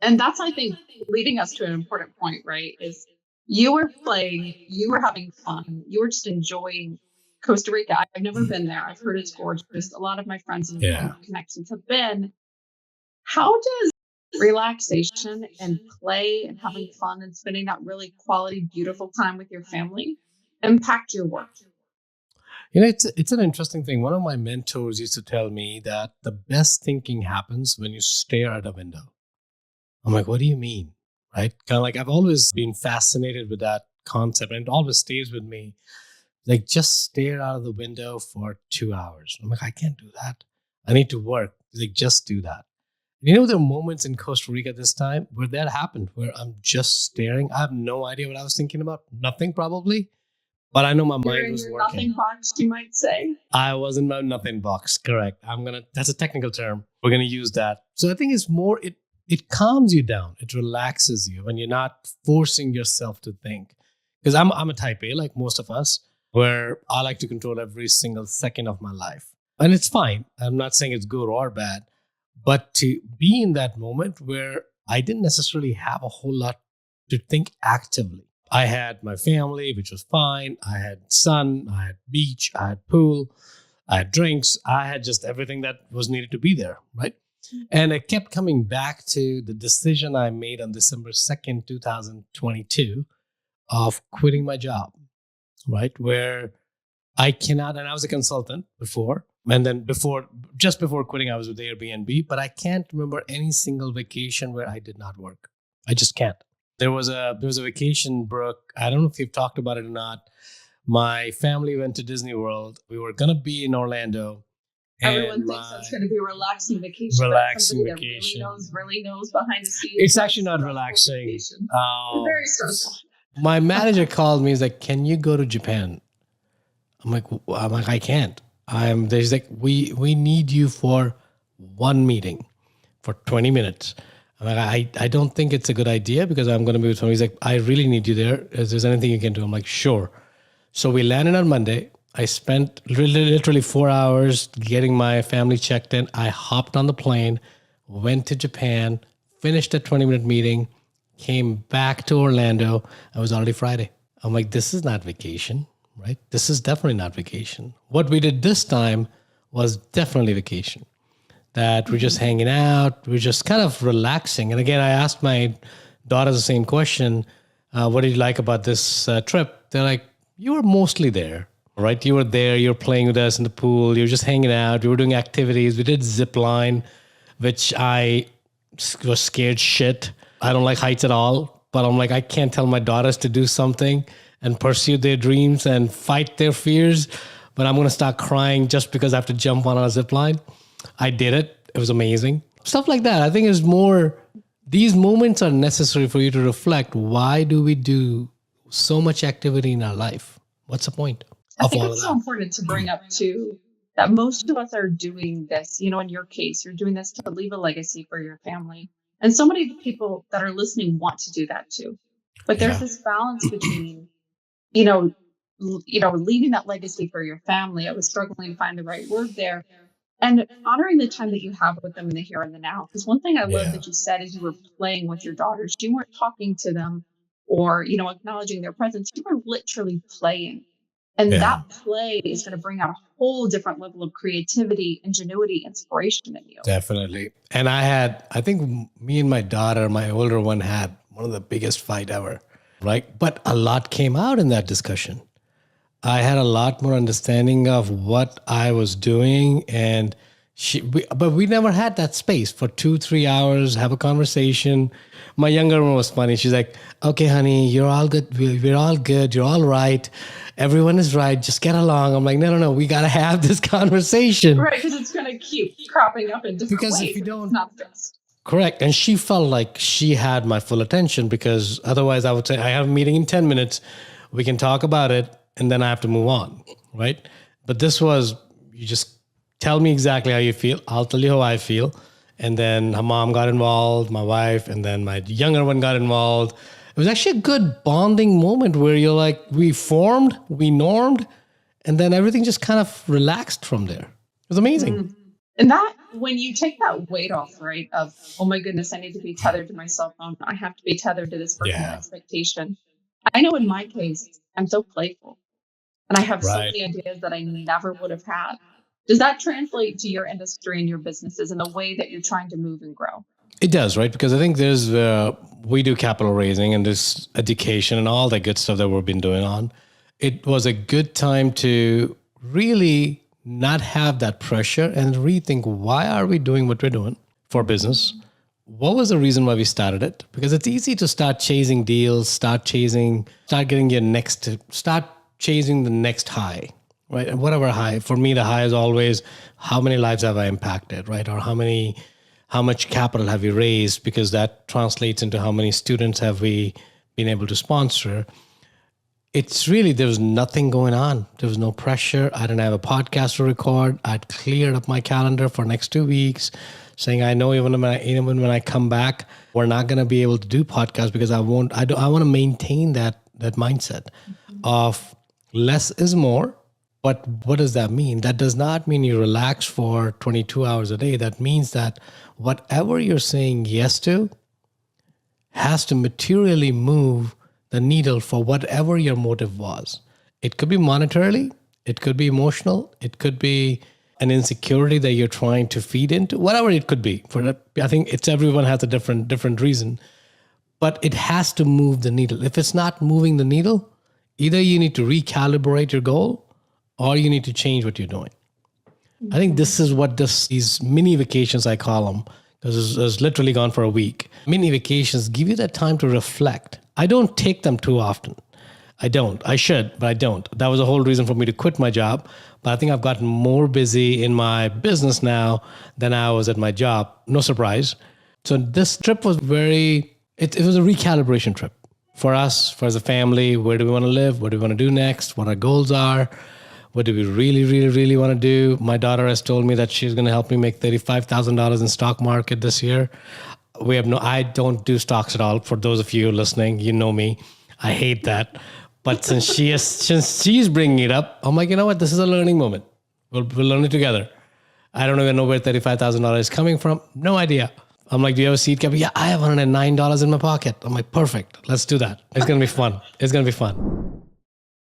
And that's, I think, leading us to an important point, right? Is you were playing, you were having fun, you were just enjoying Costa Rica. I've never been there. I've heard it's gorgeous. A lot of my friends Yeah. and connections have been. How does relaxation and play and having fun and spending that really quality, beautiful time with your family impact your work? It's an interesting thing. One of my mentors used to tell me that the best thinking happens when you stare at a window. I'm like, what do you mean? Right? Kind of like I've always been fascinated with that concept and it always stays with me. Like just stare out of the window for 2 hours. I'm like, I can't do that. I need to work. Like just do that. There are moments in Costa Rica this time where that happened, where I'm just staring. I have no idea what I was thinking about. Nothing probably, but I know my You're mind in was your working. nothing box, you might say. I was in my nothing box. Correct. That's a technical term. We're gonna use that. So I think it's more, it calms you down. It relaxes you when you're not forcing yourself to think. Because I'm a type A, like most of us, where I like to control every single second of my life. And it's fine. I'm not saying it's good or bad, but to be in that moment where I didn't necessarily have a whole lot to think actively. I had my family, which was fine. I had sun, I had beach, I had pool, I had drinks. I had just everything that was needed to be there, right? And I kept coming back to the decision I made on December 2nd, 2022 of quitting my job, right? Where I cannot, and I was a consultant before. And then just before quitting, I was with Airbnb, but I can't remember any single vacation where I did not work. I just can't. There was a vacation, Brooke. I don't know if you've talked about it or not. My family went to Disney World. We were gonna be in Orlando. Everyone thinks that's going to be a relaxing vacation. Relaxing But vacation. really knows behind the scenes. It's actually not relaxing. It's very stressful. My manager called me. He's like, "Can you go to Japan?" I'm like, I can't. There's like, we need you for one meeting for 20 minutes. I'm like, I don't think it's a good idea because I'm going to be with someone. He's like, I really need you there. Is there anything you can do? I'm like, sure. So we landed on Monday. I spent literally 4 hours getting my family checked in. I hopped on the plane, went to Japan, finished a 20-minute meeting, came back to Orlando. I was already Friday. I'm like, this is not vacation, right? This is definitely not vacation. What we did this time was definitely vacation. That we're just hanging out, we're just kind of relaxing. And again, I asked my daughters the same question. What did you like about this trip? They're like, you were mostly there, right? You were there, you were playing with us in the pool, you were just hanging out, we were doing activities. We did zipline, which I was scared shit. I don't like heights at all, but I'm like, I can't tell my daughters to do something and pursue their dreams and fight their fears, but I'm going to start crying just because I have to jump on a zipline. I did it. It was amazing. Stuff like that. I think is more, these moments are necessary for you to reflect. Why do we do so much activity in our life? What's the point I of think all of it's so that? important to bring up too that most of us are doing this. In your case, you're doing this to leave a legacy for your family. And so many people that are listening want to do that too. But there's Yeah. this balance between, you know, leaving that legacy for your family. I was struggling to find the right word there. And honoring the time that you have with them in the here and the now. Because one thing I love Yeah. that you said is you were playing with your daughters. You weren't talking to them or, acknowledging their presence. You were literally playing. And Yeah. that play is going to bring out a whole different level of creativity, ingenuity, inspiration in you. Definitely. And I think me and my daughter, my older one, had one of the biggest fight ever, right? But a lot came out in that discussion. I had a lot more understanding of what I was doing, and but we never had that space for 2-3 hours, have a conversation. My younger one was funny. She's like, okay, honey, you're all good. We're all good. You're all right. Everyone is right. Just get along. I'm like, no. We got to have this conversation. Right, because it's going to keep cropping up in different Because ways. if you don't, it's not fixed. correct. And she felt like she had my full attention because otherwise I would say, I have a meeting in 10 minutes. We can talk about it. And then I have to move on, right? But this was, you just tell me exactly how you feel. I'll tell you how I feel. And then her mom got involved, my wife, and then my younger one got involved. It was actually a good bonding moment where you're like, we formed, we normed, and then everything just kind of relaxed from there. It was amazing. And that, when you take that weight off, right, of, oh my goodness, I need to be tethered to my cell phone. I have to be tethered to this person's Yeah. expectation. I know in my case, I'm so playful and I have so Right. many ideas that I never would have had. Does that translate to your industry and your businesses and the way that you're trying to move and grow? It does, right? Because I think we do capital raising and this education and all that good stuff that we've been doing on. It was a good time to really not have that pressure and rethink, why are we doing what we're doing for business? What was the reason why we started it? Because it's easy to start chasing deals, start chasing the next high, right? And whatever high. For me, the high is always, how many lives have I impacted, right? Or how much capital have we raised? Because that translates into how many students have we been able to sponsor. It's really, there was nothing going on. There was no pressure. I didn't have a podcast to record. I'd cleared up my calendar for next 2 weeks, saying, I know even when I come back, we're not going to be able to do podcasts because I want to maintain that mindset of less is more. But what does that mean? That does not mean you relax for 22 hours a day. That means that whatever you're saying yes to has to materially move the needle for whatever your motive was. It could be monetarily, it could be emotional, it could be an insecurity that you're trying to feed into, whatever it could be. For that, I think everyone has a different reason, but it has to move the needle. If it's not moving the needle, either you need to recalibrate your goal or you need to change what you're doing. I think this is what these mini vacations, I call them, because it's literally gone for a week. Mini vacations give you that time to reflect. I don't take them too often. I don't. I should, but I don't. That was the whole reason for me to quit my job. But I think I've gotten more busy in my business now than I was at my job. No surprise. So this trip was it was a recalibration trip for us, for as a family. Where do we want to live? What do we want to do next? What our goals are? What do we really, really, really want to do? My daughter has told me that she's going to help me make $35,000 in stock market this year. I don't do stocks at all. For those of you listening, you know me. I hate that. But since she's bringing it up, I'm like, you know what? This is a learning moment. We'll learn it together. I don't even know where $35,000 is coming from. No idea. I'm like, do you have a seed cap? Yeah, I have $109 in my pocket. I'm like, perfect. Let's do that. It's going to be fun. It's going to be fun.